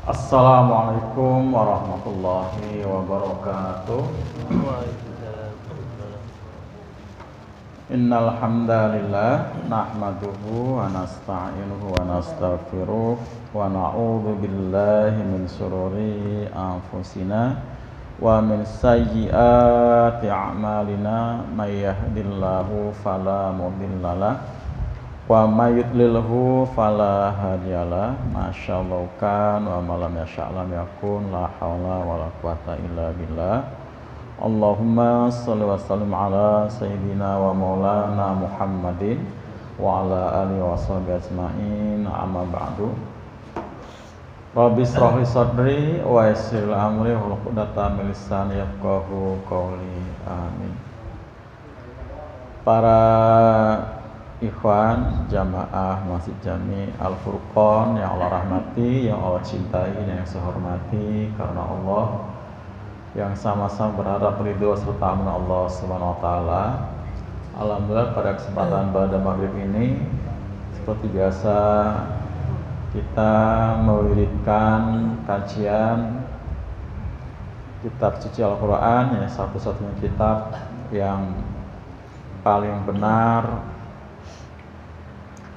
Assalamualaikum warahmatullahi wabarakatuh. Innal hamdalillah nahmaduhu wa nasta'inuhu wa nastaghfiruh wa na'udzu billahi min shururi anfusina wa min sayyiati a'malina may yahdihillahu fala mudhillalah wa may yudlilhu fala hadiyalah. Masyaallah kan wa malam yasya'lam yakun la haula wala quwata illa billah. Allahumma shalli wa sallim ala sayyidina wa maulana Muhammadin wa ala alihi wa sahbihi ajma'in, amma ba'du. Rabbi shrah li sadri wa yassir li amri wahlul 'uqdatam min lisani yafqahu qawli. Amin. Para ikhwan jamaah Masjid Jami Al-Furqan yang Allah rahmati, yang Allah cintai, yang saya hormati karena Allah, yang sama-sama berharap ridho serta aman Allah Subhanahu wa taala. Alhamdulillah pada kesempatan pada maghrib ini seperti biasa kita mewiridkan kajian kitab suci Al-Qur'an, yang satu-satunya kitab yang paling benar,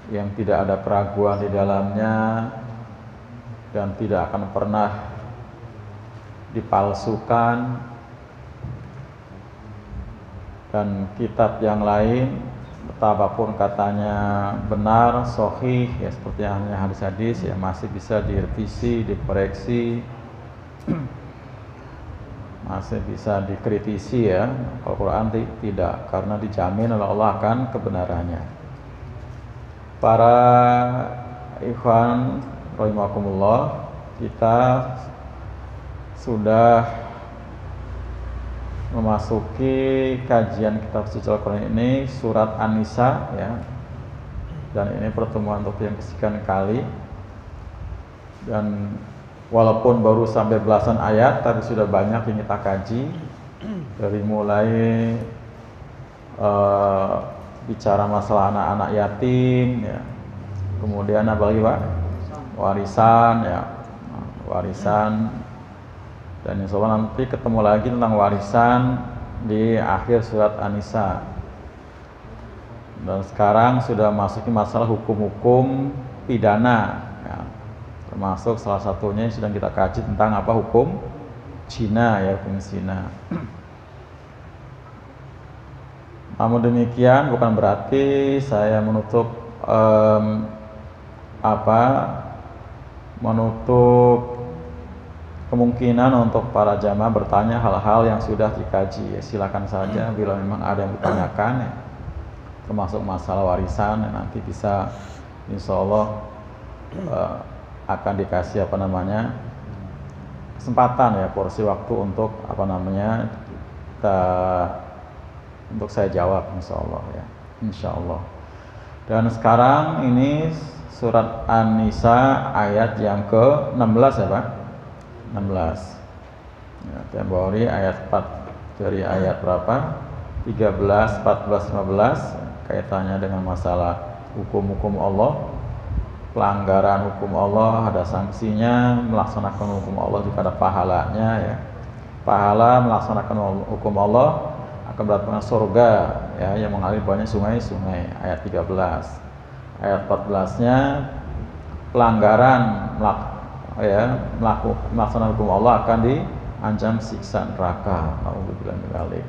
yang tidak ada keraguan di dalamnya dan tidak akan pernah dipalsukan. Dan kitab yang lain betapapun katanya benar, sahih, ya seperti halnya hadis-hadis, ya masih bisa direvisi, dikoreksi, masih bisa dikritisi ya. Al-Quran tidak, karena dijamin oleh Allah akan kebenarannya. Para ikhwan rahimakumullah, kita sudah memasuki kajian kitab suci Al-Quran ini, surat An-Nisa ya. Dan ini pertemuan untuk yang kesekian kali. Dan walaupun baru sampai belasan ayat, tapi sudah banyak yang kita kaji. Dari mulai bicara masalah anak-anak yatim ya. Kemudian apa lagi Pak? Warisan ya. Warisan. Dan insya Allah nanti ketemu lagi tentang warisan di akhir surat An-Nisa. Dan sekarang sudah masuki masalah hukum-hukum pidana ya. Termasuk salah satunya yang sedang kita kaji tentang apa, hukum zina ya, hukum zina. Namun demikian bukan berarti saya menutup menutup kemungkinan untuk para jamaah bertanya hal-hal yang sudah dikaji. Ya, silakan saja bila memang ada yang ditanyakan ya, termasuk masalah warisan ya, nanti bisa insya Allah akan dikasih kesempatan ya, porsi waktu untuk untuk saya jawab insya Allah ya, insya Allah. Dan sekarang ini surat An-Nisa ayat yang ke-16 ya Pak. 16 ya, tempo hari ayat 4 dari ayat berapa? 13, 14, 15 kaitannya dengan masalah hukum-hukum Allah, pelanggaran hukum Allah ada sanksinya, melaksanakan hukum Allah juga ada pahalanya ya. Pahala melaksanakan hukum Allah akan mendapatkan surga ya, yang mengalir banyak sungai-sungai. Ayat 13. Ayat 14-nya pelanggaran melaksanakan hukum Allah akan diancam siksa neraka. Alhamdulillah.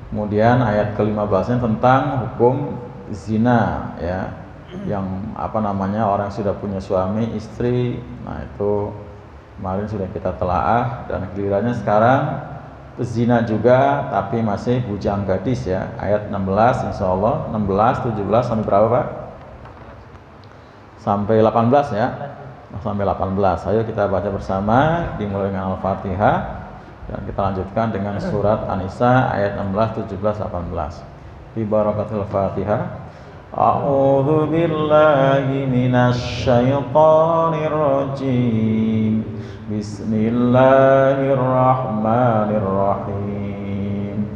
Kemudian ayat ke-15-nya tentang hukum zina ya, yang orang yang sudah punya suami, istri. Nah itu kemarin sudah kita telaah, dan gilirannya sekarang zina juga tapi masih bujang gadis ya. Ayat 16 insyaallah, 16, 17 sampai berapa Pak? Sampai 18 ya. Sampai 18. Ayo kita baca bersama, dimulai dengan Al-Fatihah dan kita lanjutkan dengan surat An-Nisa ayat 16, 17, 18. Bi barakatil Fatihah. A'udzu billahi minasy syaithanir rajim. Bismillahirrahmanirrahim.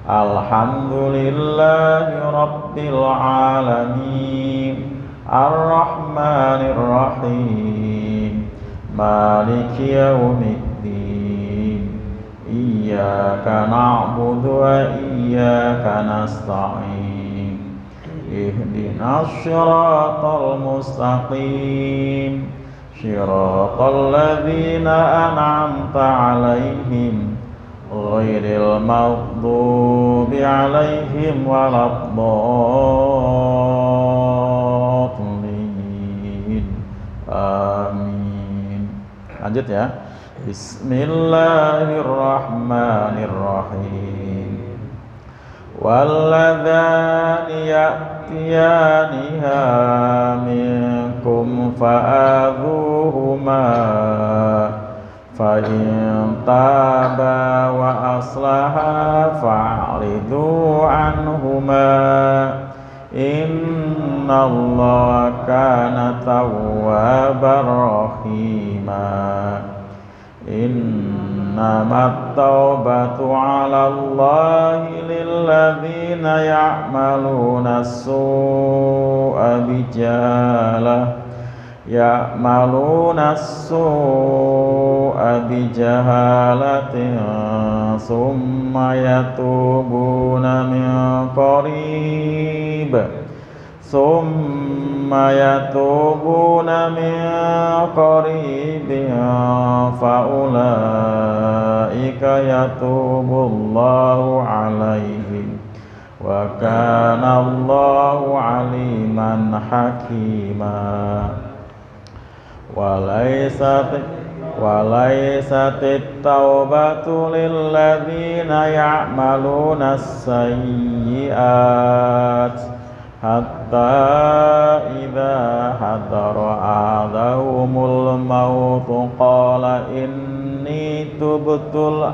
Alhamdulillahi rabbil alamin. Ar-Rahmanir Rahim. maliki yaumiddin. Iyyaka na'budu wa iyyaka nasta'in. Ihdinas siratal mustaqim, siratal ladzina an'amta 'alaihim ghairil maghdubi 'alaihim waladdallin. Amin. Lanjut ya. Bismillahirrahmanirrahim. Walladzani ya'tiyaniha minkum fa'adhuhuma fa in taba wa aslaha fa'ridu anhuma innallaha kana tawwabar rahima. Innamat taubatu 'alallahi lilladzina ya'maluna as-su'a bijahalatin summa yatubuna min qarib faulaika yatubullahu 'alaihim wa kana Allahu 'aliman hakima. Walaisatit taubatu lilladzina ya'maluna as-sayyi'at hatta idza hadara ahadahumul maut qala inni tubtul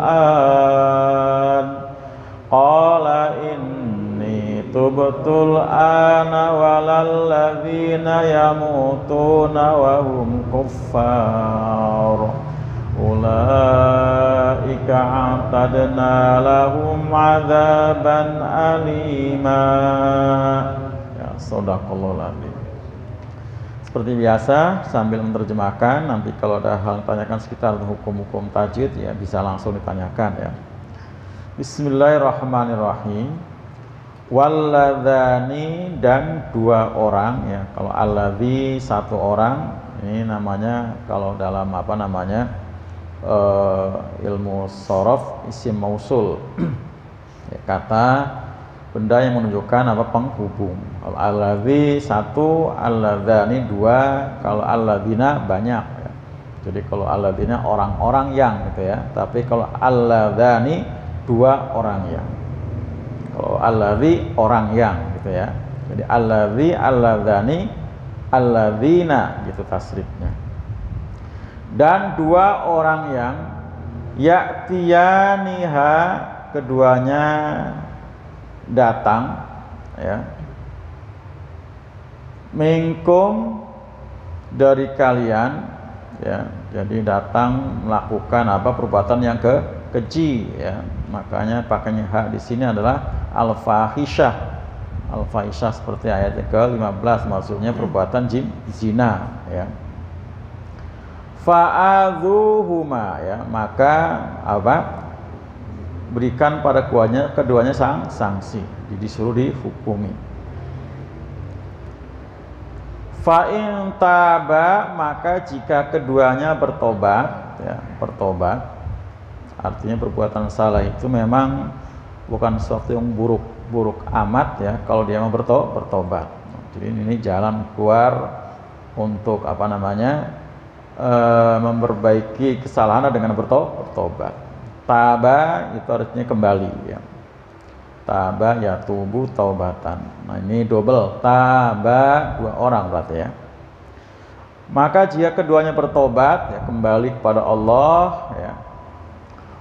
ana walalladzina yamutuna wa hum kuffar ulaika a'tadna lahum 'adzaban alima. Ya, shadaqallahul adzim. Seperti biasa sambil menerjemahkan, nanti kalau ada hal yang ditanyakan sekitar hukum-hukum tajwid ya bisa langsung ditanyakan ya. Bismillahirrahmanirrahim. Walladzani, dan dua orang ya. Kalau alladzi satu orang, ini namanya kalau dalam apa namanya ilmu shorof isim mausul ya, kata benda yang menunjukkan apa penghubung. Kalau alladzi satu, alladzani dua, kalau alladzina banyak ya. Jadi kalau alladzina orang-orang yang gitu ya, tapi kalau alladzani dua orang yang. Kalau alladzi orang yang gitu ya. Jadi alladzi, alladzani, alladzina gitu tasrifnya. Dan dua orang yang ya'tiyaniha, keduanya datang ya. Minkum, dari kalian ya. Jadi datang melakukan apa perbuatan yang keji ya. Makanya pakainya hak di sini adalah al-fahisyah. Al-fahisyah seperti ayat ke-15, maksudnya perbuatan zina ya. Fa'adzuhuma ya, maka apa? Berikan pada keduanya sanksi, disuruh dihukumi. Fa'in taba, maka jika keduanya bertobat ya, bertobat. Artinya perbuatan salah itu memang bukan sesuatu yang buruk amat ya kalau dia mau bertobat. Jadi ini jalan keluar untuk apa namanya memperbaiki kesalahan dengan bertobat. Taba itu artinya kembali ya. Taba ya tubuh taubatan. Nah ini double, taba dua orang berarti ya. Maka jika keduanya bertobat ya, kembali kepada Allah ya.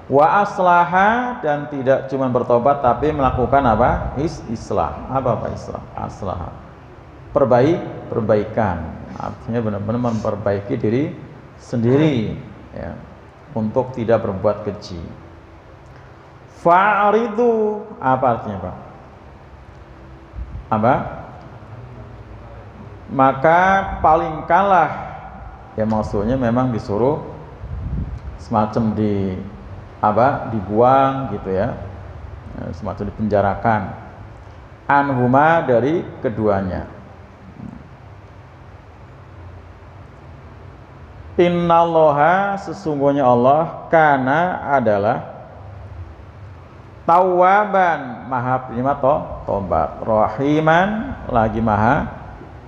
Wa aslaha, dan tidak cuma bertobat tapi melakukan apa? Islah. Apa islah? Aslaha. Perbaikan. Artinya benar-benar memperbaiki diri sendiri ya, untuk tidak berbuat keji. Fa'ridu, apa artinya, Pak? Apa? Maka palingkanlah ya maksudnya memang disuruh semacam dibuang gitu ya, semacam dipenjarakan. Anhuma, dari keduanya. Innallaha, sesungguhnya Allah, kana, adalah Tawwaban, maha penerima tobat, Rahiman, lagi maha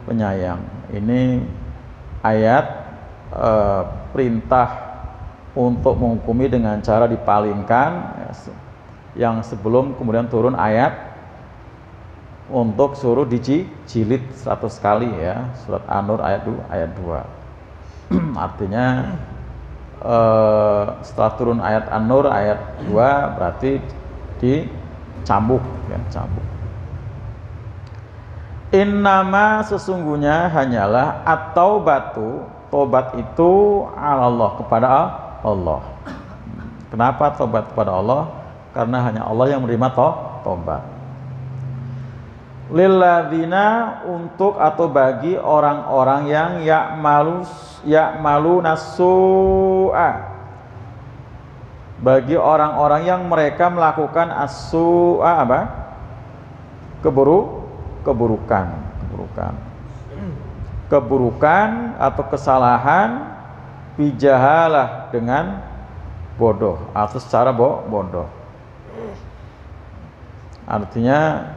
penyayang. Ini ayat perintah untuk menghukumi dengan cara dipalingkan, yang sebelum kemudian turun ayat untuk suruh dijilid 100 kali ya, surat An-Nur ayat 2. Artinya setelah turun ayat An-Nur ayat 2 berarti dicambuk ya, cambuk. Innama, sesungguhnya hanyalah at-taubatu, tobat itu Allah, kepada Allah. Kenapa tobat kepada Allah? Karena hanya Allah yang menerima tobat. Lilladzina, untuk atau bagi orang-orang yang ya'malu nasu'a, bagi orang-orang yang mereka melakukan as-su'a, keburukan atau kesalahan, bijahalah, dengan bodoh atau secara bodoh. Artinya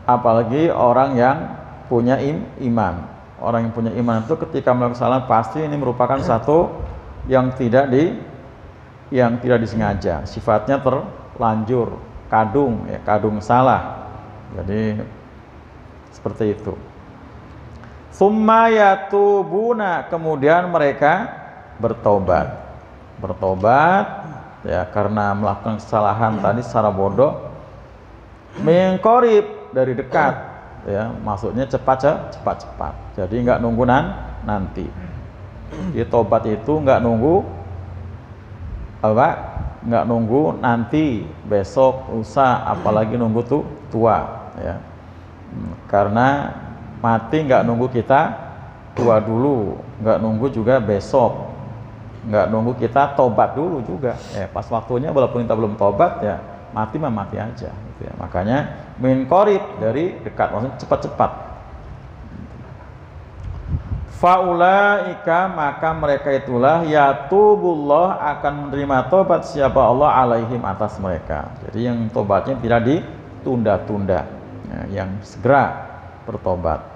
apalagi orang yang punya iman. Orang yang punya iman itu ketika melakukan kesalahan pasti ini merupakan satu yang tidak disengaja, sifatnya terlanjur, kadung salah. Jadi seperti itu. Summa yatubuna, kemudian mereka bertobat ya, karena melakukan kesalahan tadi secara bodoh. Min qarib, dari dekat ya, maksudnya cepat. Jadi nggak nunggu nanti. Jadi tobat itu nggak nunggu nanti, besok, lusa, apalagi nunggu tua ya. Karena mati nggak nunggu kita tua dulu, nggak nunggu juga besok, nggak nunggu kita tobat dulu juga ya. Pas waktunya walaupun kita belum tobat ya, mati aja gitu ya. Makanya min qarib, dari dekat, maksudnya cepat. Faulaika, maka mereka itulah yatubullah, akan menerima tobat siapa Allah alaihim, atas mereka. Jadi yang tobatnya tidak ditunda-tunda ya, yang segera bertobat.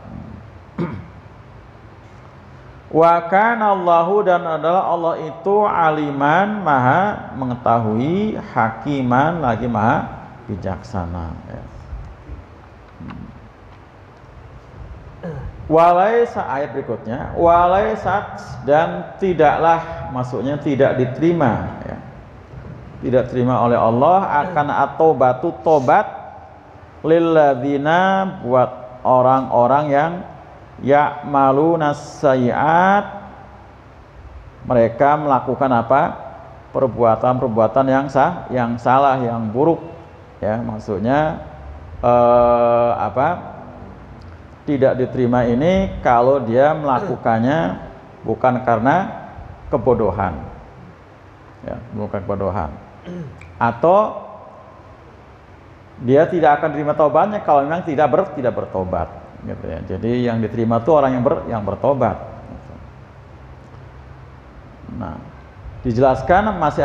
Wa kana Allahu, dan adalah Allah itu aliman, maha mengetahui, hakiman, lagi maha bijaksana ya. Walaisa, ayat berikutnya, walaisat, dan tidaklah, maksudnya tidak diterima ya, tidak terima oleh Allah, akan at-taubatu, tobat, lilladzina, buat orang-orang yang ya'malunas sayyi'at, mereka melakukan perbuatan-perbuatan yang salah, yang buruk ya. Maksudnya tidak diterima ini kalau dia melakukannya bukan karena kebodohan ya, bukan kebodohan, atau dia tidak akan terima taubatnya kalau memang tidak bertobat gitu ya. Jadi yang diterima itu orang yang bertobat. Nah, dijelaskan masih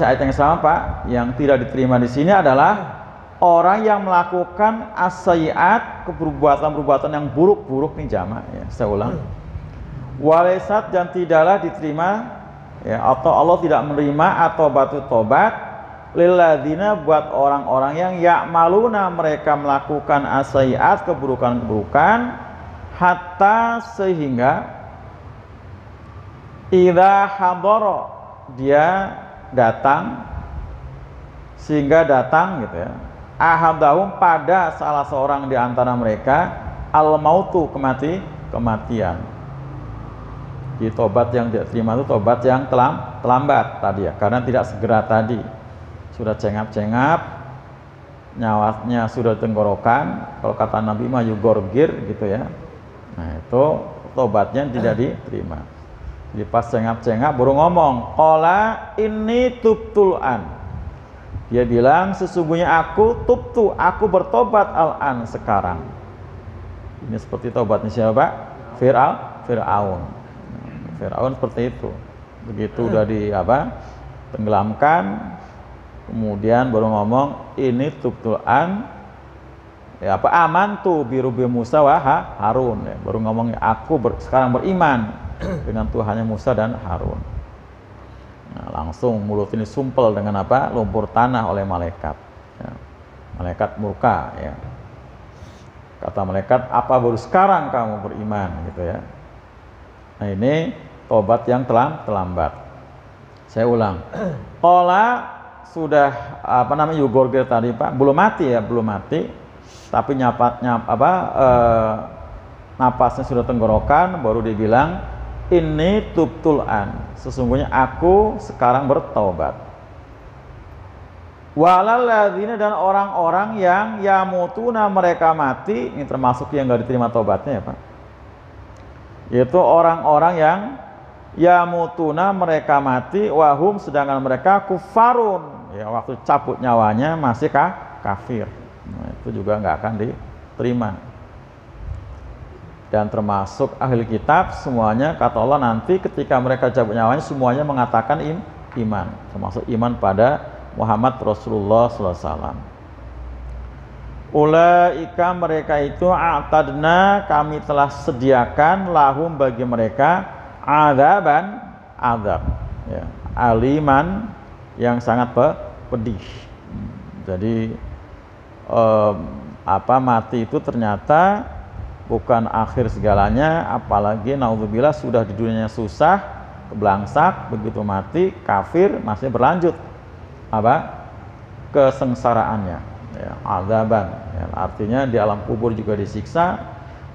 ayat yang sama Pak. Yang tidak diterima di sini adalah orang yang melakukan as-sayyi'at, perbuatan yang buruk nih jamaah ya. Saya ulang. Walaisat, dan tidaklah diterima ya, atau Allah tidak menerima atau batu tobat, lilladzina, buat orang-orang yang ya'maluna, mereka melakukan as-sayyi'at, keburukan, hatta, sehingga idza hadara, dia datang, sehingga datang gitu ya, ahadahum, pada salah seorang di antara mereka, al-mautu, kematian. Di tobat yang diterima itu tobat yang terlambat tadi ya, karena tidak segera tadi, sudah cengap-cengap, nyawanya sudah tenggorokan, kalau kata Nabi mah yugorgir gitu ya. Nah itu tobatnya tidak diterima. Jadi pas cengap-cengap baru ngomong, qala inni tubtul an. Dia bilang sesungguhnya aku tubtu, aku bertobat al-an sekarang. Ini seperti tobatnya siapa? Fir'aun. Fir'aun seperti itu. Begitu udah tenggelamkan, kemudian baru ngomong ini tubtul an. Ya amantu birubi Musa wa Harun. Ya, baru ngomong aku sekarang beriman dengan Tuhannya Musa dan Harun. Nah, langsung mulut ini sumpel dengan lumpur tanah oleh malaikat. Ya. Malaikat murka. Ya. Kata malaikat, apa baru sekarang kamu beriman, gitu ya. Nah ini tobat yang terlambat. Saya ulang. Qala sudah yugorgir tadi Pak, belum mati ya, belum mati. Tapi napasnya sudah tenggorokan, baru dibilang ini tubtul an. Sesungguhnya aku sekarang bertobat. Walal ladzina dan orang-orang yang yamutuna mereka mati, ini termasuk yang enggak diterima tobatnya ya Pak. Yaitu orang-orang yang yamutuna mereka mati wahum sedangkan mereka kufarun. Ya waktu cabut nyawanya masih kafir. Nah, itu juga enggak akan diterima. Dan termasuk ahli kitab semuanya kata Allah nanti ketika mereka cabut nyawanya semuanya mengatakan iman, termasuk iman pada Muhammad Rasulullah SAW. Ulaika mereka itu a'tadna kami telah sediakan lahum bagi mereka azab ya, aliman yang sangat pedih. Jadi mati itu ternyata bukan akhir segalanya, apalagi naudzubillah sudah di dunianya susah, keblangsak, begitu mati kafir masih berlanjut kesengsaraannya ya, azaban ya, artinya di alam kubur juga disiksa,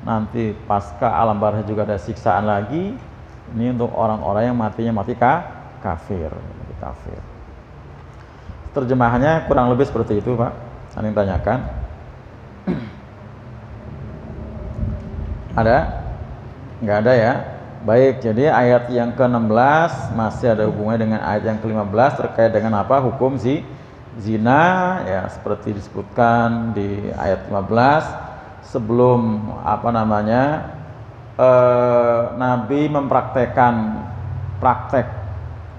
nanti pasca alam barzakh juga ada siksaan lagi. Ini untuk orang-orang yang matinya mati kafir. Terjemahannya kurang lebih seperti itu Pak. Ada yang tanyakan? Ada? Nggak ada ya? Baik, jadi ayat yang ke-16 masih ada hubungannya dengan ayat yang ke-15 terkait dengan hukum zina ya, seperti disebutkan di ayat 15 sebelum Nabi mempraktekkan praktek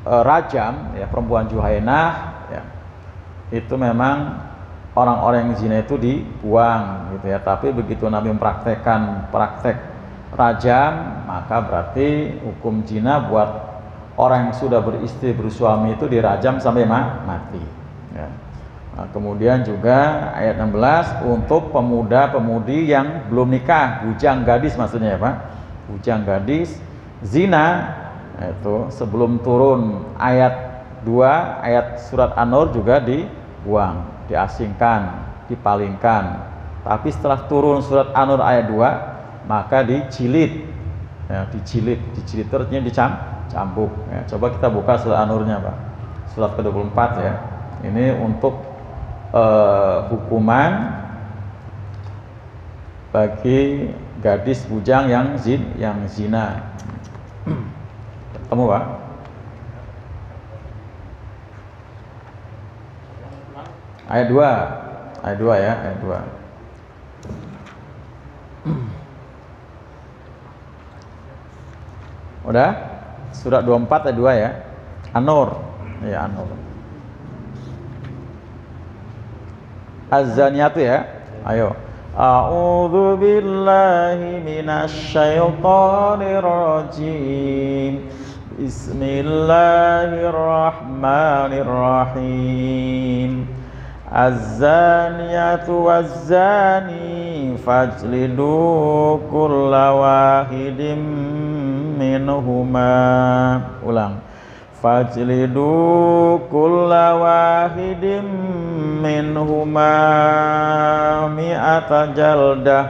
rajam ya, perempuan Juhainah ya, itu memang orang-orang yang zina itu dibuang gitu ya, tapi begitu Nabi mempraktekkan praktek rajam, maka berarti hukum zina buat orang yang sudah beristri bersuami itu dirajam sampai mati ya. Nah, kemudian juga ayat 16 untuk pemuda-pemudi yang belum nikah, bujang gadis maksudnya ya Pak, bujang gadis zina itu sebelum turun ayat 2 ayat surat An-Nur juga dibuang, diasingkan, dipalingkan. Tapi setelah turun surat An-Nur ayat 2 maka dicilid ya, dicilid itu artinya dicambuk ya. Coba kita buka surat An-Nurnya Pak, surat ke-24 ya. Ini untuk hukuman bagi gadis bujang yang zina. Ketemu Pak? Ayat 2 ya, ayat 2. Udah? Surat 24 ayat 2 ya. An-Nur. Ya, An-Nur. Az-Zaniyatu ya. Ayo. A'udzu billahi minasy syaithanir rajim. Bismillahirrahmanirrahim. Az-zaniyatu waz-zani fajlidu kulla wahidin minhuma. Ulang. Fajlidu kulla wahidin minhuma mi'ata jaldah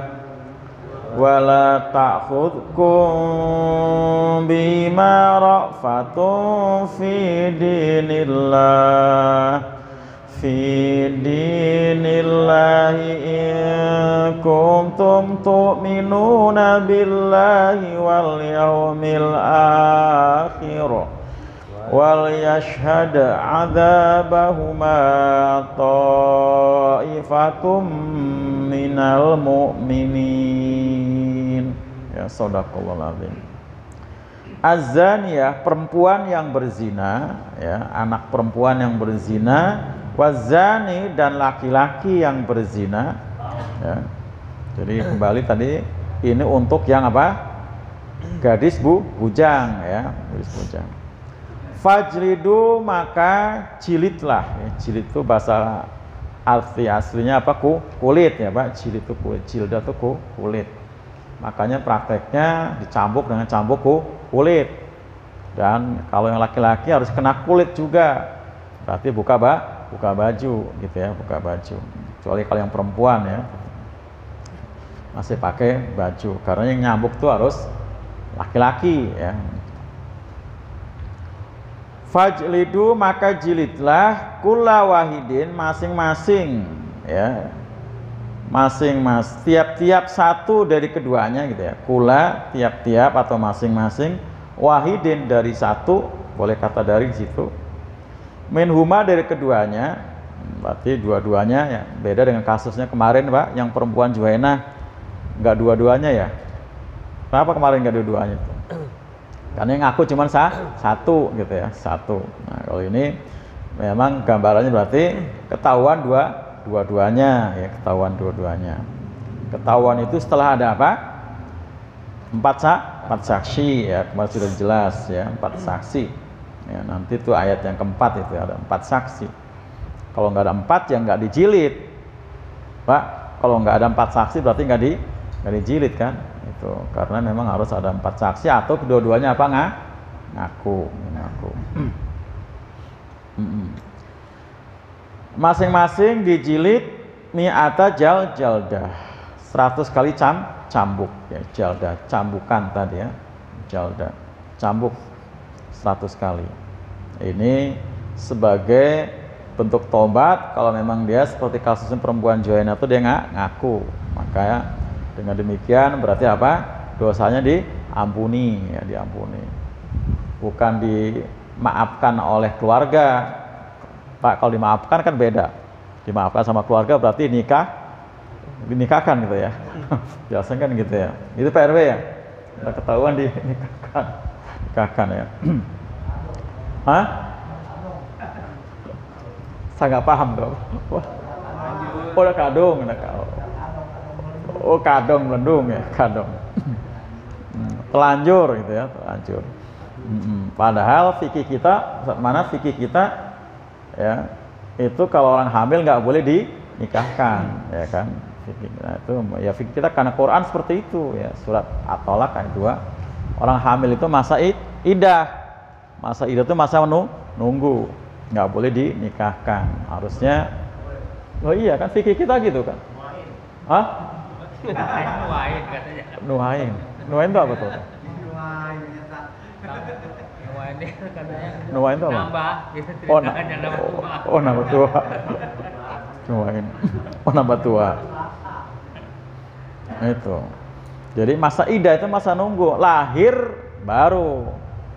wala ta'khudkum bima ra'fatun fi dinillah fi dinillahi in kuntum tu'minuna billahi wal yawmil akhir wal yashhad 'adzabahuma ta'ifatum minal mu'minin. Ya, shadaqallahul azim. Az-zaniyah, perempuan yang berzina, ya, anak perempuan yang berzina, wazani, dan laki-laki yang berzina, ya. Jadi kembali tadi ini untuk yang apa? Gadis bujang, ya, gadis bujang. Fajlidu, maka jilidlah, ya. Jilid itu bahasa aslinya apa? Kulit, ya Pak. Jilid itu kulit, jildah itu kulit. Makanya prakteknya dicambuk dengan cambuk kulit. Dan kalau yang laki-laki harus kena kulit juga. Berarti buka baju gitu ya, buka baju. Kecuali kalau yang perempuan ya masih pakai baju, karena yang nyambuk itu harus laki-laki ya. Fajlidu, maka jilidlah kulla wahidin, masing-masing ya. Tiap-tiap satu dari keduanya gitu ya. Kula, tiap-tiap atau masing-masing, wahidin, dari satu, boleh kata dari situ. Minhuma, dari keduanya, berarti dua-duanya ya. Beda dengan kasusnya kemarin Pak, yang perempuan Juwainah nggak dua-duanya ya. Kenapa kemarin nggak dua-duanya itu? Karena yang ngaku cuma satu gitu ya, satu. Nah, kalau ini memang gambarannya berarti ketahuan dua-duanya ya, ketahuan dua-duanya. Ketahuan itu setelah ada apa? Empat saksi ya, kemarin sudah jelas ya, 4 saksi. Ya, nanti itu ayat yang keempat itu ada 4 saksi. Kalau nggak ada 4 ya nggak dijilid, Pak. Kalau nggak ada 4 saksi berarti nggak dijilid kan? Itu karena memang harus ada 4 saksi atau kedua-duanya apa ngaku. Masing-masing dijilid mi'ata jaldah, 100 kali cambuk ya, jaldah, cambukan tadi ya, jaldah, cambuk 100 kali. Ini sebagai bentuk tobat kalau memang dia seperti kasusnya perempuan Juwainah itu dia ngaku, maka dengan demikian berarti apa? Dosanya diampuni ya, diampuni. Bukan dimaafkan oleh keluarga. Pak, kalau dimaafkan kan beda. Dimaafkan sama keluarga berarti dinikahkan gitu ya. Biasanya kan gitu ya. Itu PRW ya. Udah ketahuan dinikahkan ya. Hah? Saya nggak paham tuh. Oh, udah kadung, oh kadung melendung ya, kadung. Telanjur gitu ya, telanjur. Padahal fikih kita, ya, itu kalau orang hamil nggak boleh dinikahkan, ya kan? Nah, itu ya fikih kita karena Quran seperti itu ya, surat At-Tolak ayat 2. Orang hamil itu masa iddah itu masa nunggu, nggak boleh dinikahkan. Harusnya, oh iya kan fikih kita gitu kan? Hah? Nuhain itu apa tuh? Nuhain itu apa? Nambah tua. Nuhain. Nambah tua. Itu. Jadi masa iddah itu masa nunggu. Lahir baru.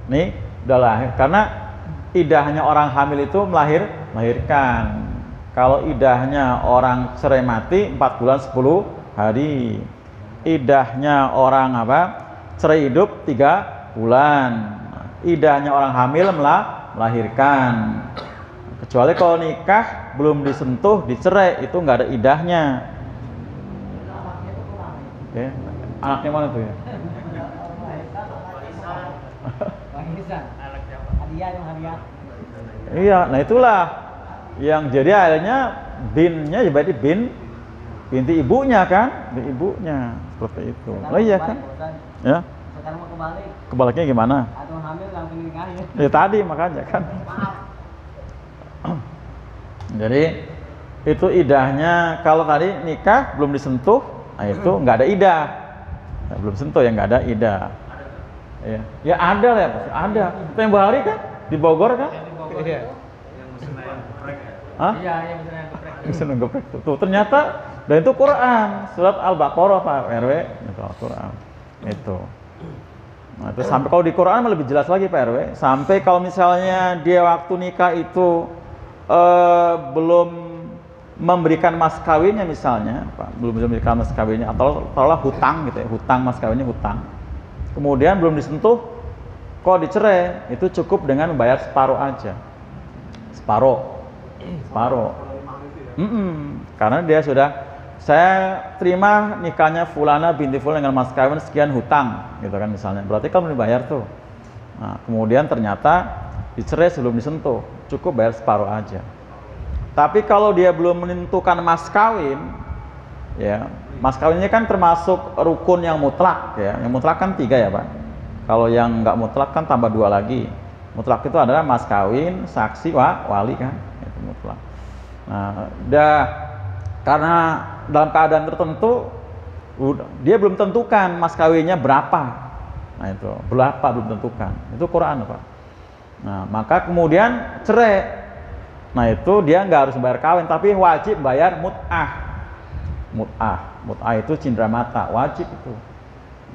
Nih, udah lahir. Karena iddahnya orang hamil itu melahirkan. Kalau iddahnya orang cerai mati 4 bulan 10 hari. Iddahnya orang cerai hidup 3 bulan. Iddahnya orang hamil melahirkan. Kecuali kalau nikah belum disentuh dicerai, itu nggak ada iddahnya. Oke. Anaknya mana tuh ya? Iya, nah itulah yang jadi akhirnya binnya ya berarti binti ibunya kan, binti ibunya seperti itu. Oh iya kan? Ya. Sekarang mau kebaliknya gimana? Atau hamil langsung nikahin. Ya tadi makanya kan. Jadi itu iddahnya kalau tadi nikah belum disentuh, nah itu nggak ada iddah. Nah, belum sentuh ya nggak ada iddah. Ya ada lah, ada. Tempo hari kan di Bogor kan? Iya. Hah? Iya, misalnya geprek. Misalnya geprek tuh. Ternyata dan itu Quran, surat Al-Baqarah Pak RW, itu Al-Quran. Itu. Nah, itu sampai kalau di Quran lebih jelas lagi Pak RW. Sampai kalau misalnya dia waktu nikah itu belum memberikan mas kawinnya misalnya, Pak, belum memberikan mas kawinnya atau taruhlah hutang gitu ya, hutang mas kawinnya hutang. Kemudian belum disentuh, kok dicerai, itu cukup dengan membayar separuh aja. Separuh. Karena dia sudah, saya terima nikahnya Fulana binti Fulan dengan mas kawin sekian hutang, gitu kan misalnya. Berarti kan belum dibayar tuh. Nah, kemudian ternyata dicerai sebelum disentuh, cukup bayar separuh aja. Tapi kalau dia belum menentukan mas kawin, ya, mas kawinnya kan termasuk rukun yang mutlak, ya. Yang mutlak kan 3 ya Pak. Kalau yang nggak mutlak kan tambah 2 lagi. Mutlak itu adalah mas kawin, saksi, wali kan, itu mutlak. Nah, karena dalam keadaan tertentu dia belum tentukan mas kawinnya berapa. Nah itu berapa belum tentukan. Itu Quran Pak. Nah maka kemudian cerai. Nah itu dia nggak harus bayar kawin, tapi wajib bayar mut'ah. Mut'ah itu cindera mata, wajib itu.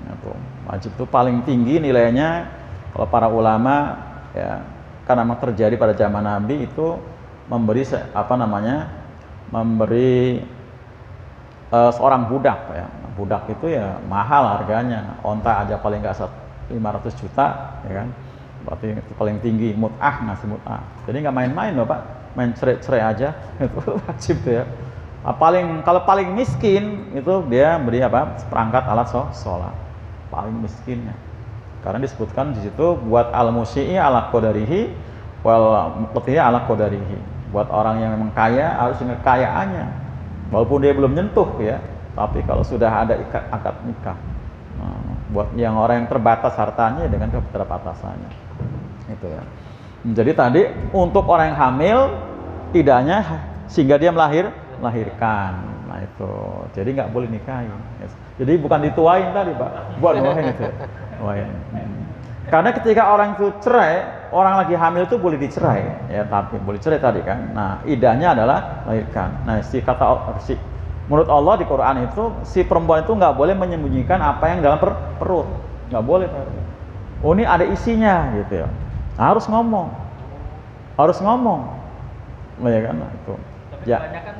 Itu wajib itu paling tinggi nilainya kalau para ulama ya, karena memang terjadi pada zaman Nabi itu memberi seorang budak ya. Budak itu ya mahal harganya, onta aja paling nggak 500 juta ya kan, berarti itu paling tinggi mut'ah, ngasih mut'ah. Jadi nggak main-main Bapak, main cerai aja itu wajib tuh ya. Kalau paling miskin itu dia beri seperangkat alat sholat, paling miskinnya. Karena disebutkan di situ buat al-musyi'i ala qadarihi wal muqti'i ala qadarihi. Buat orang yang memang kaya harus dengan kekayaannya, walaupun dia belum nyentuh ya. Tapi kalau sudah ada akad nikah, buat yang orang yang terbatas hartanya dengan keterbatasannya, itu ya. Jadi tadi untuk orang yang hamil tidaknya sehingga dia melahirkan, nah itu. Jadi nggak boleh nikahin. Jadi bukan dituain tadi Pak, buat nuahin itu. Karena ketika orang itu cerai, orang lagi hamil itu boleh dicerai, ya tapi boleh cerai tadi kan. Nah idahnya adalah melahirkan. Nah menurut Allah di Quran itu si perempuan itu nggak boleh menyembunyikan apa yang dalam perut, nggak boleh. Oh ini ada isinya gitu ya, harus ngomong, ya kan itu. Tapi ya. kebanyakan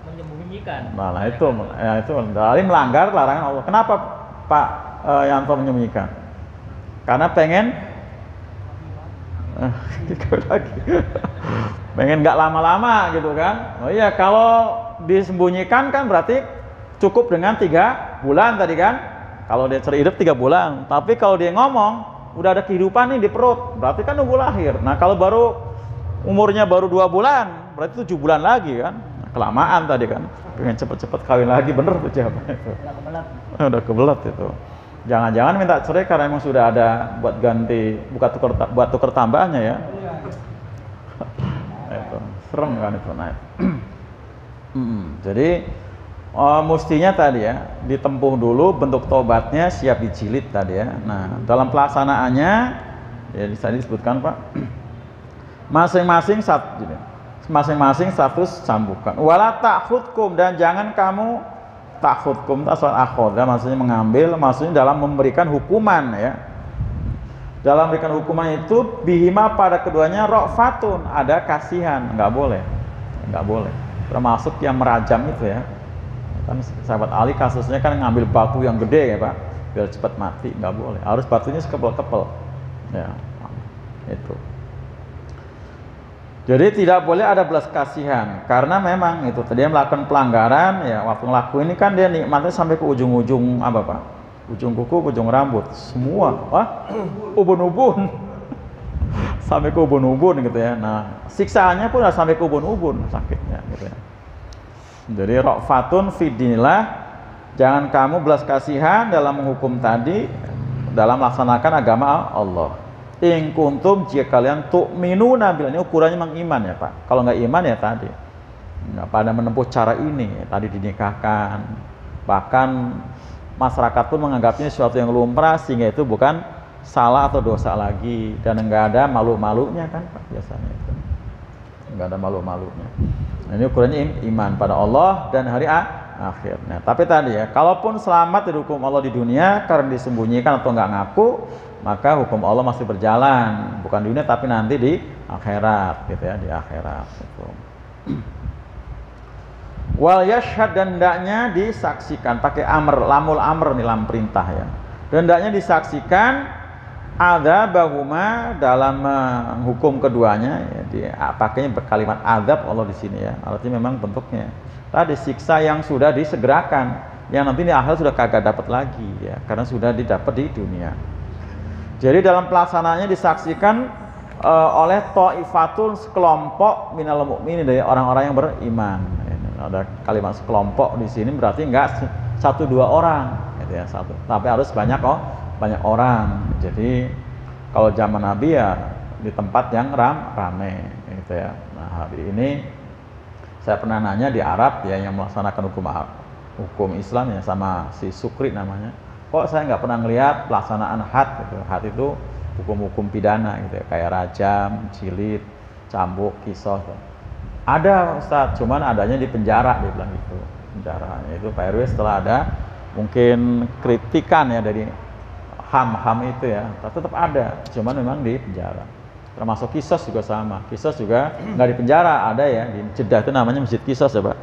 menyembunyikan. Nah itu, ya itu dari melanggar larangan Allah. Kenapa Pak Yanto menyembunyikan? Karena pengen pengen nggak lama-lama gitu kan. Oh iya, kalau disembunyikan kan berarti cukup dengan 3 bulan tadi kan. Kalau dia cerai hidup 3 bulan. Tapi kalau dia ngomong udah ada kehidupan nih di perut, berarti kan nunggu lahir. Nah kalau umurnya baru 2 bulan, berarti 7 bulan lagi kan. Nah, kelamaan tadi kan. Pengen cepet-cepet kawin lagi, bener tuh jawabannya itu. Udah kebelet itu. Jangan-jangan minta cerai karena memang sudah ada buat ganti, buat tuker tambahnya ya. Itu serem kan itu. Nah, jadi mestinya tadi ya ditempuh dulu bentuk tobatnya, siap dijilid tadi ya. Nah dalam pelaksanaannya ya tadi disebutkan Pak, masing-masing status cambukan. Wala ta'khudkum, dan jangan kamu ta'khudkum asal akhoda, maksudnya mengambil, maksudnya dalam memberikan hukuman ya. Dalam memberikan hukuman itu bihima pada keduanya ra'fatun, ada kasihan, nggak boleh. Termasuk yang merajam itu ya. Kan sahabat Ali kasusnya kan ngambil batu yang gede ya Pak, biar cepat mati, nggak boleh. Harus batunya sekepel-kepel. Ya, itu. Jadi tidak boleh ada belas kasihan, karena memang itu tadi melakukan pelanggaran ya. Waktu ngelakuin ini kan dia nikmatnya sampai ke ujung-ujung apa Pak? Ujung kuku, ujung rambut, semua. Ubun-ubun. Sampai ke ubun-ubun gitu ya. Nah, siksaannya pun harus sampai ke ubun-ubun sakitnya gitu ya. Jadi ra'fatun fidinillah, jangan kamu belas kasihan dalam menghukum tadi, dalam melaksanakan agama Allah. In kuntum, jika kalian tu'minuna bil, ini ukurannya memang iman ya Pak. Kalau nggak iman ya tadi nggak pada menempuh cara ini ya, tadi dinikahkan. Bahkan masyarakat pun menganggapnya sesuatu yang lumrah, sehingga itu bukan salah atau dosa lagi, dan nggak ada malu-malunya kan Pak, biasanya itu nggak ada malu-malunya. Nah, ini ukurannya iman pada Allah dan hari akhir. Nah, tapi tadi ya, kalaupun selamat dari hukum Allah di dunia karena disembunyikan atau nggak ngaku, maka hukum Allah masih berjalan, bukan di dunia tapi nanti di akhirat, gitu ya, di akhirat. Gitu. Wal yashhad, dan hendaknya disaksikan, pakai amr, lamul amr nih, lam perintah ya. Dan hendaknya disaksikan adzabahuma, dalam menghukum keduanya ya, pakainya berkalimat azab Allah di sini ya. Artinya memang bentuknya tadi siksa yang sudah disegerakan, yang nanti di akhir sudah kagak dapat lagi ya, karena sudah didapat di dunia. Jadi dalam pelaksanaannya disaksikan oleh ta'ifatun, sekelompok minal mu'minin, dari orang-orang yang beriman. Ada kalimat sekelompok di sini berarti enggak 1-2 orang gitu ya, satu, tapi harus banyak orang. Jadi kalau zaman Nabi ya di tempat yang rame gitu ya. Nah, hari ini saya pernah nanya di Arab ya, yang melaksanakan hukum Islam ya, sama si Sukri namanya. Kok saya nggak pernah ngelihat pelaksanaan had gitu. Had itu hukum-hukum pidana gitu ya, kayak rajam, jilid, cambuk, qisas. Ada Ustaz, cuman adanya di penjara, dia bilang gitu. Penjara itu Pak RW setelah ada mungkin kritikan ya dari HAM itu ya, tetap ada, cuman memang di penjara. Termasuk Qisas juga sama. Qisas juga nggak di penjara, ada ya di Jeddah, itu namanya Masjid Qisas ya Pak.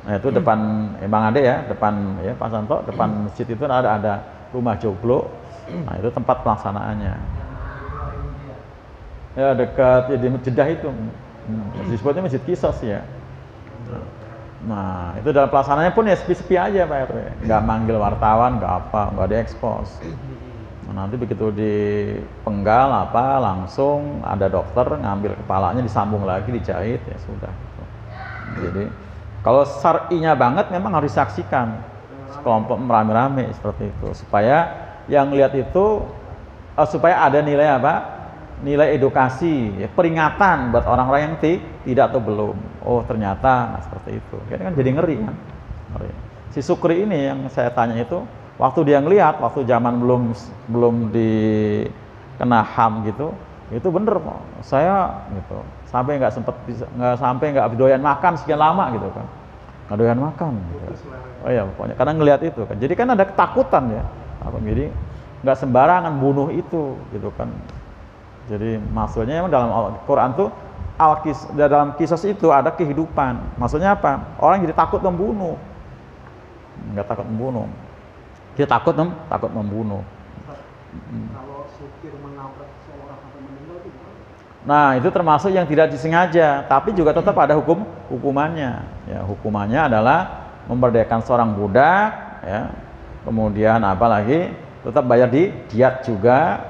Nah itu depan, emang ada ya, depan ya Pak Santo, depan masjid itu ada rumah joglo. Nah itu tempat pelaksanaannya. Ya dekat ya, di Jeddah itu. Disebutnya Masjid Qisas ya. Nah itu dalam pelaksanaannya pun ya sepi-sepi aja Pak RW, nggak manggil wartawan, nggak apa, nggak diekspos. Nah, nanti begitu dipenggal apa, langsung ada dokter ngambil kepalanya, disambung lagi, dijahit, ya sudah. Jadi kalau syar'inya banget memang harus disaksikan sekelompok merame-rame seperti itu, supaya yang lihat itu supaya ada nilai apa? Nilai edukasi, ya, peringatan buat orang-orang yang tidak atau belum. Oh ternyata, nah seperti itu. Kan jadi ngeri kan. Si Sukri ini yang saya tanya itu, waktu dia ngelihat, waktu zaman belum dikena HAM gitu, itu bener, saya gitu, sampai nggak doyan makan sekian lama gitu kan, nggak doyan makan. Gitu. Oh ya pokoknya, karena ngelihat itu kan. Jadi kan ada ketakutan ya. Jadi nggak sembarangan bunuh itu gitu kan. Jadi maksudnya emang dalam Al-Quran tuh dalam kisah itu ada kehidupan. Maksudnya apa? Orang jadi takut membunuh, nggak takut membunuh, dia takut membunuh. Kalau supir menabrak seorang sampai meninggal itu gimana? Nah itu termasuk yang tidak disengaja, tapi juga tetap ada hukumannya. Ya, hukumannya adalah memerdekakan seorang budak, ya. Kemudian apa lagi? Tetap bayar diat juga.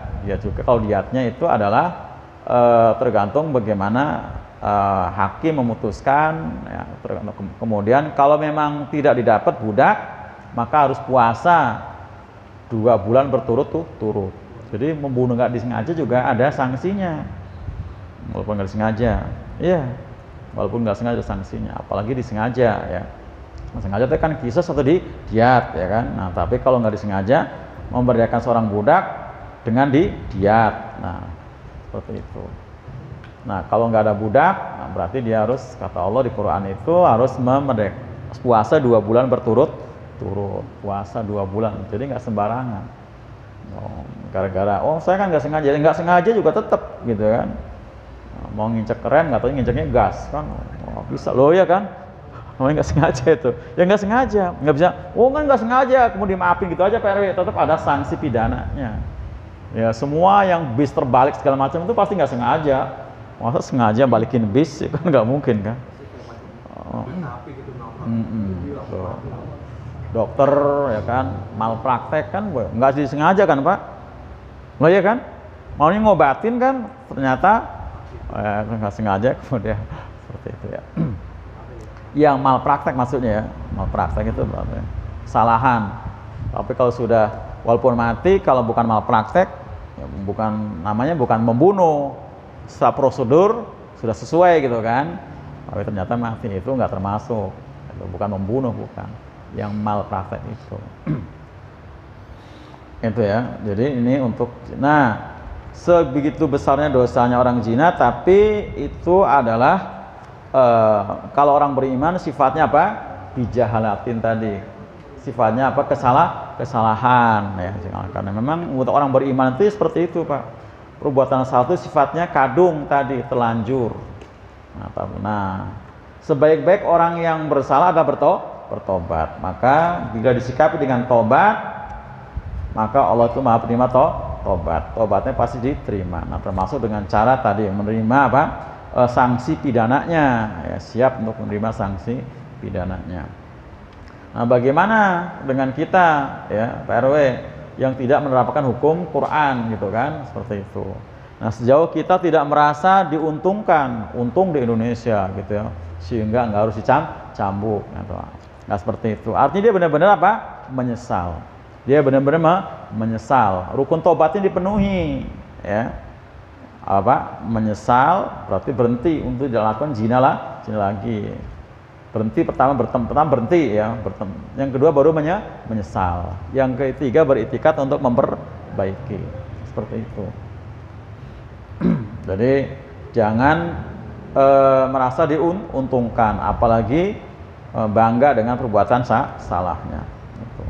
Kalau diatnya itu adalah tergantung bagaimana hakim memutuskan ya, kemudian kalau memang tidak didapat budak, maka harus puasa 2 bulan berturut-turut. Jadi membunuh nggak disengaja juga ada sanksinya, walaupun nggak disengaja. Iya, walaupun nggak sengaja sanksinya, apalagi disengaja ya. Sengaja itu kan kisah atau diat ya kan. Nah tapi kalau nggak disengaja memerdekakan seorang budak dengan diat, nah seperti itu. Nah kalau nggak ada budak, nah, berarti dia harus, kata Allah di Quran itu harus puasa 2 bulan berturut-turut, puasa 2 bulan, jadi nggak sembarangan. Gara-gara saya kan nggak sengaja juga tetap gitu kan. Nah, mau nginjek rem, nggak tahu nginjeknya gas kan, bisa loh ya kan. Namanya nggak sengaja itu, ya nggak sengaja, nggak bisa. Kan nggak sengaja, kemudian dimaafin gitu aja Pak RW, tetap ada sanksi pidananya. Ya semua yang bis terbalik segala macam itu pasti nggak sengaja. Masa sengaja balikin bis ya kan nggak mungkin kan. Dokter ya kan malpraktek kan, nggak disengaja kan Pak? Nggak ya kan? Maunya ngobatin kan, ternyata nggak sengaja kemudian seperti itu ya. Yang malpraktek maksudnya ya, malpraktek itu berarti kesalahan. Tapi kalau sudah walaupun mati, kalau bukan malpraktek, ya bukan membunuh, setelah prosedur sudah sesuai gitu kan, tapi ternyata mati, itu nggak termasuk, itu bukan membunuh, bukan yang malpraktek itu. Itu ya. Jadi ini untuk, sebegitu besarnya dosanya orang zina, tapi itu adalah kalau orang beriman sifatnya apa? Bijahalatin tadi. Sifatnya apa? Kesalahan ya. Karena memang untuk orang beriman itu seperti itu, Pak. Perbuatan salah itu sifatnya kadung tadi, telanjur. Nah, sebaik-baik orang yang bersalah adalah bertobat. Maka bila disikapi dengan tobat, maka Allah itu Maha penerima tobat. Tobatnya pasti diterima. Nah, termasuk dengan cara tadi menerima apa? Sanksi pidananya, ya, siap untuk menerima sanksi pidananya. Nah, bagaimana dengan kita, ya, Pak RW, yang tidak menerapkan hukum Quran, gitu kan, seperti itu. Nah, sejauh kita tidak merasa diuntungkan, untung di Indonesia, gitu ya, sehingga nggak harus dicambuk, gitu. Nah, seperti itu. Artinya dia benar-benar apa? Menyesal. Dia benar-benar menyesal. Rukun tobatnya dipenuhi, ya. Apa? Menyesal berarti berhenti untuk dilakukan zina lagi. Berhenti pertama berhenti ya, yang kedua baru menyesal, yang ketiga beriktikad untuk memperbaiki, seperti itu. Jadi jangan merasa diuntungkan, apalagi bangga dengan perbuatan salahnya. Gitu.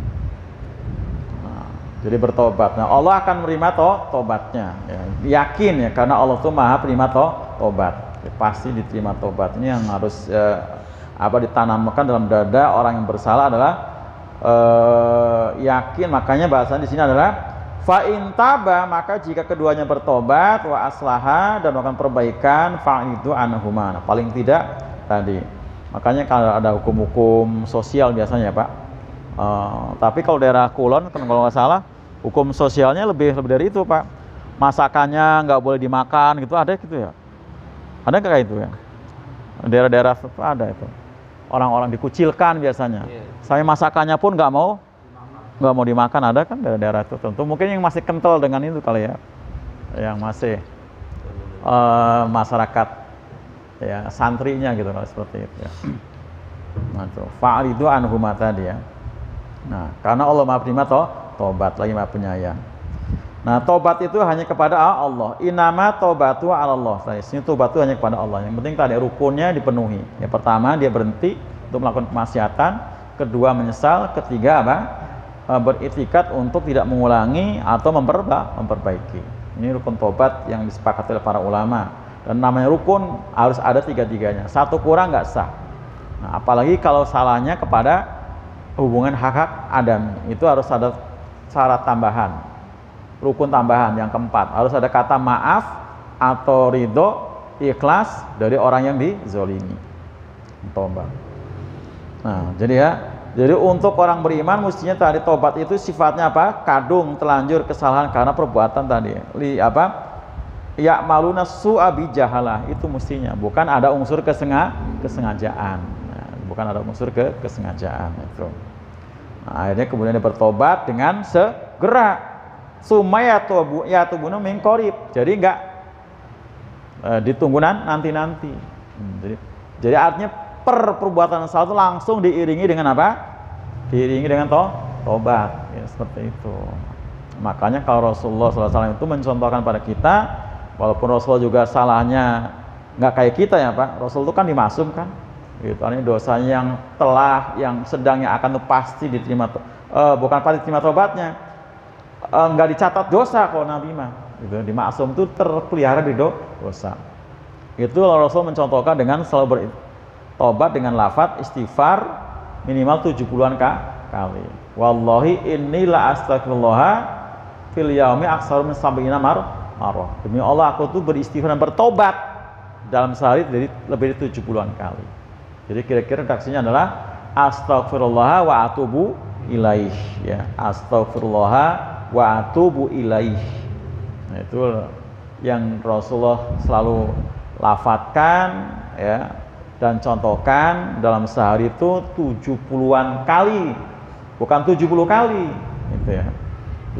Nah, jadi bertobat. Nah, Allah akan menerima tobatnya. Ya. Yakin ya, karena Allah itu Maha penerima tobat. Ya, pasti diterima tobat. Ini yang harus ditanamkan dalam dada orang yang bersalah adalah yakin. Makanya bahasan di sini adalah fa in taba, maka jika keduanya bertobat, wa aslaha, dan melakukan perbaikan, fa itu anhuma. Nah, paling tidak tadi. Makanya kalau ada hukum-hukum sosial biasanya, Pak. Tapi kalau daerah Kulon kan kalau nggak salah hukum sosialnya lebih dari itu, Pak. Masakannya nggak boleh dimakan gitu, ada gitu ya. Ada nggak kayak itu ya? Daerah-daerah itu ada itu. Orang-orang dikucilkan biasanya. Saya masakannya pun nggak mau dimakan, ada kan daerah-daerah itu tentu. Mungkin yang masih kental dengan itu kali ya, yang masih masyarakat ya santrinya gitu kalau seperti itu ya. Nah, itu fa'ridu anhuma tadi ya. Nah, karena Allah Maha penerima tobat, lagi Maha penyayang. Nah, tobat itu hanya kepada Allah. Inama tobatu 'ala Allah. Ini tobat itu hanya kepada Allah. Yang penting tadi rukunnya dipenuhi. Yang pertama dia berhenti untuk melakukan kemaksiatan, kedua menyesal, ketiga apa? Beriktikad untuk tidak mengulangi atau memperbaiki. Ini rukun tobat yang disepakati oleh para ulama. Dan namanya rukun harus ada tiga-tiganya. Satu kurang nggak sah. Nah, apalagi kalau salahnya kepada hubungan hak-hak Adam, itu harus ada syarat tambahan. Rukun tambahan yang keempat, harus ada kata maaf atau ridho, ikhlas dari orang yang dizolimi. Tobat. Nah, jadi untuk orang beriman mestinya tadi tobat itu sifatnya apa? Kadung, telanjur, kesalahan karena perbuatan tadi. Ya maluna su'a bijahalah, itu mestinya, bukan ada unsur kesengajaan. Nah, bukan ada unsur kesengajaan itu. Nah, akhirnya kemudian dia bertobat dengan segera. Sumaya yatubuna min qarib. Jadi enggak ditunggu nanti. Jadi artinya perbuatan salah itu langsung diiringi dengan apa? Diiringi dengan tobat. Ya, seperti itu. Makanya kalau Rasulullah SAW itu mencontohkan pada kita, walaupun Rasulullah juga salahnya nggak kayak kita ya Pak. Rasul itu kan dimaksum kan. Gitu. Artinya dosanya yang sedang yang akan itu pasti diterima. Bukan pasti diterima tobatnya. Nggak dicatat dosa kalau Nabi mah gitu. Di maksum itu terpelihara di dosa. Itu Rasul mencontohkan dengan selalu bertobat dengan lafaz istighfar minimal 70-an kali. Wallahi inni la astagfirullah fil yaumi aktsara min 70 marrah. Demi Allah aku tuh beristighfar dan bertobat dalam sehari lebih dari 70-an kali. Jadi kira-kira redaksinya adalah astagfirullah wa atubu ilaih ya. Astagfirullah wa atubu ilaih. Nah, itu yang Rasulullah selalu lafatkan ya, dan contohkan dalam sehari itu 70-an kali, bukan 70 kali gitu ya,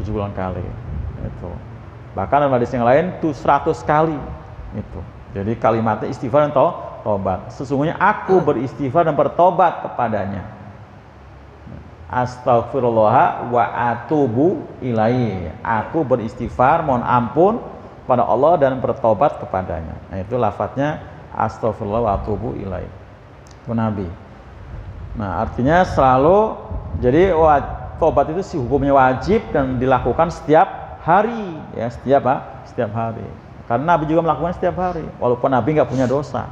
70-an kali itu. Bahkan dalam hadis yang lain tuh 100 kali itu. Jadi kalimatnya istighfar dan tobat. Sesungguhnya aku beristighfar dan bertobat kepadanya. Astagfirullah wa atubu ilaihi. Aku beristighfar, mohon ampun pada Allah dan bertobat kepadanya. Nah, itu lafadznya astaghfirullah wa atubu ilaih. Itu Nabi. Nah, artinya selalu jadi tobat itu hukumnya wajib dan dilakukan setiap hari ya, setiap hari. Karena Nabi juga melakukan setiap hari walaupun Nabi nggak punya dosa.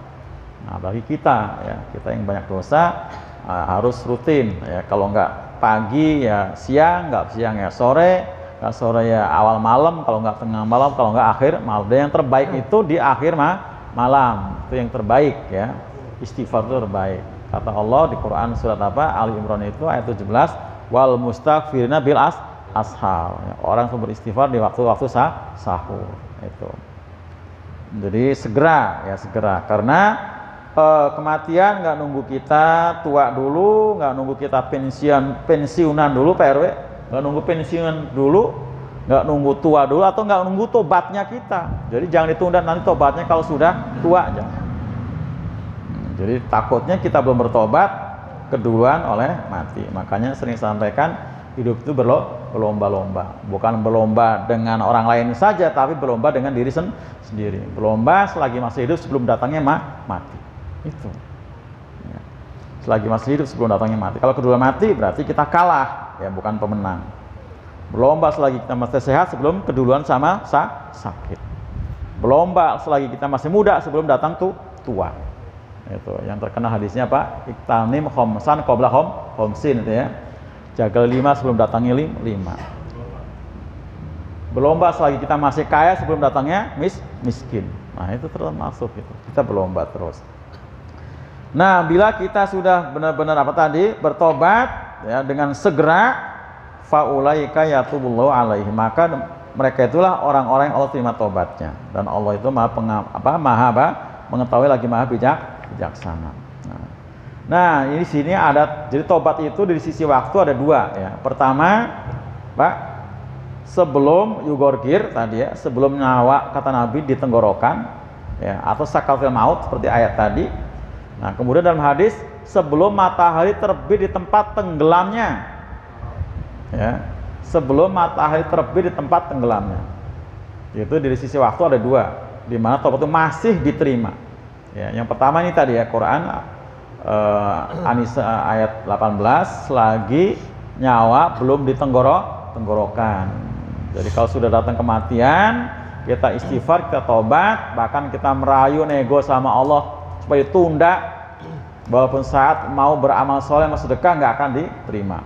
Nah, bagi kita ya, kita yang banyak dosa harus rutin ya. Kalau nggak pagi ya siang, nggak siang ya sore, nggak sore ya awal malam, kalau nggak tengah malam, kalau nggak akhir malam. Dan yang terbaik itu di akhir malam, itu yang terbaik ya. Istighfar itu terbaik. Kata Allah di Quran surat apa? Ali Imran itu ayat 17, wal mustaghfirina bil ashar. Ya, orang yang beristighfar di waktu-waktu sahur itu. Jadi segera karena kematian nggak nunggu kita tua dulu, nggak nunggu kita pensiunan dulu Pak RW, nggak nunggu pensiunan dulu, nggak nunggu tua dulu, atau nggak nunggu tobatnya kita. Jadi jangan ditunda nanti tobatnya kalau sudah tua aja. Jadi takutnya kita belum bertobat keduluan oleh mati. Makanya sering sampaikan hidup itu berlomba-lomba, bukan berlomba dengan orang lain saja, tapi berlomba dengan diri sendiri. Berlomba selagi masih hidup sebelum datangnya mati. Itu ya. Selagi masih hidup sebelum datangnya mati. Kalau kedua mati berarti kita kalah ya, bukan pemenang. Berlomba selagi kita masih sehat sebelum keduluan sama sakit. Berlomba selagi kita masih muda sebelum datang tua. Itu yang terkenal hadisnya Pak, iktanim khomsan qabla khomsin itu ya. Jaga 5 sebelum datangnya 5. Berlomba selagi kita masih kaya sebelum datangnya miskin. Nah, itu termasuk itu. Kita berlomba terus. Nah, bila kita sudah benar-benar apa tadi bertobat ya dengan segera, faulaika yatubullahu alaihi, maka mereka itulah orang-orang yang Allah terima tobatnya, dan Allah itu maha mengetahui lagi maha bijaksana. Nah, ini sini ada, jadi tobat itu dari sisi waktu ada dua ya. Pertama, Pak, sebelum yugorgir tadi ya, sebelum nyawa kata Nabi di tenggorokan ya, atau sakaratul maut seperti ayat tadi. Nah, kemudian dalam hadis sebelum matahari terbit di tempat tenggelamnya ya, sebelum matahari terbit di tempat tenggelamnya. Itu dari sisi waktu ada dua, di mana tobat itu masih diterima ya. Yang pertama ini tadi ya, Quran An-Nisa ayat 18, selagi nyawa belum di tenggorokan. Jadi kalau sudah datang kematian, kita istighfar, kita tobat, bahkan kita merayu nego sama Allah supaya tunda, walaupun saat mau beramal soleh, mau sedekah nggak akan diterima.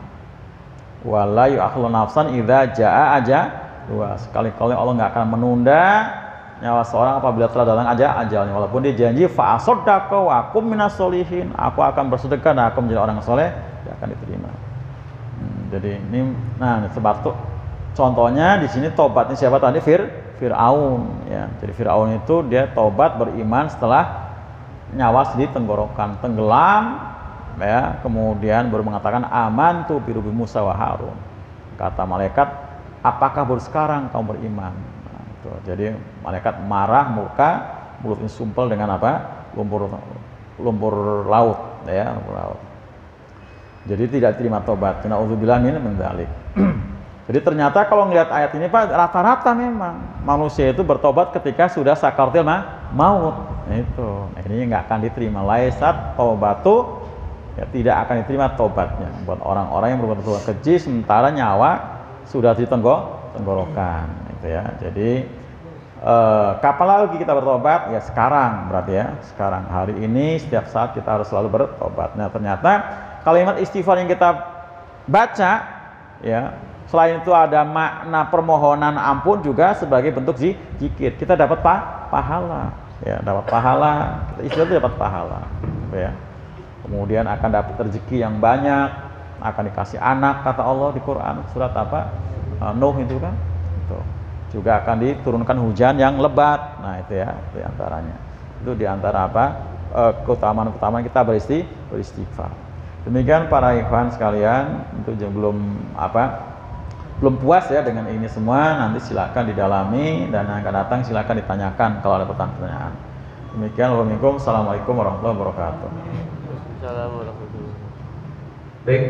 Wala yu'akhkhiru nafsan idza jaa ajaluha. Sekali-kali Allah nggak akan menunda nyawa seorang apabila telah datang ajalnya, walaupun dia janji fa asaddaqa wa akum minas solihin, aku akan bersedekah dan aku menjadi orang soleh, dia akan diterima. Jadi ini, nah sebab tuh contohnya di sini tobatnya siapa tadi? Fir'aun ya. Jadi Fir'aun itu dia tobat beriman setelah nyawa di tenggorokan, tenggelam ya, kemudian baru mengatakan amantu bi Rabbi Musa wa Harun. Kata malaikat, apakah baru sekarang kamu beriman? Nah, itu. Jadi malaikat marah, mulutnya sumpel dengan apa? Lumpur laut ya, lumpur laut. Jadi tidak terima tobat. Na'udzubillah min dzalik. Jadi ternyata kalau ngelihat ayat ini Pak, rata-rata memang manusia itu bertobat ketika sudah sakaratul maut. Itu. Nah, ini nggak akan diterima. Laisat taubatu, ya tidak akan diterima tobatnya buat orang-orang yang berbuat dosa keji sementara nyawa sudah di tenggorokan. Gitu ya. Jadi kapan lagi kita bertobat? Ya sekarang berarti ya. Sekarang hari ini setiap saat kita harus selalu bertobat. Nah, ternyata kalimat istighfar yang kita baca ya, selain itu ada makna permohonan ampun juga sebagai bentuk zikir. Kita dapat pahala, ya dapat pahala. Istighfar itu dapat pahala, ya. Kemudian akan dapat rezeki yang banyak, akan dikasih anak kata Allah di Quran surat apa? Nuh itu kan. Itu. Juga akan diturunkan hujan yang lebat. Nah itu ya, itu antaranya. Itu diantara apa? Keutamaan-keutamaan kita beristighfar. Demikian para ikhwan sekalian, untuk belum puas ya dengan ini semua, nanti silakan didalami dan yang akan datang silakan ditanyakan kalau ada pertanyaan. Demikian, wassalamualaikum warahmatullahi wabarakatuh. Assalamualaikum warahmatullahi wabarakatuh. Baik.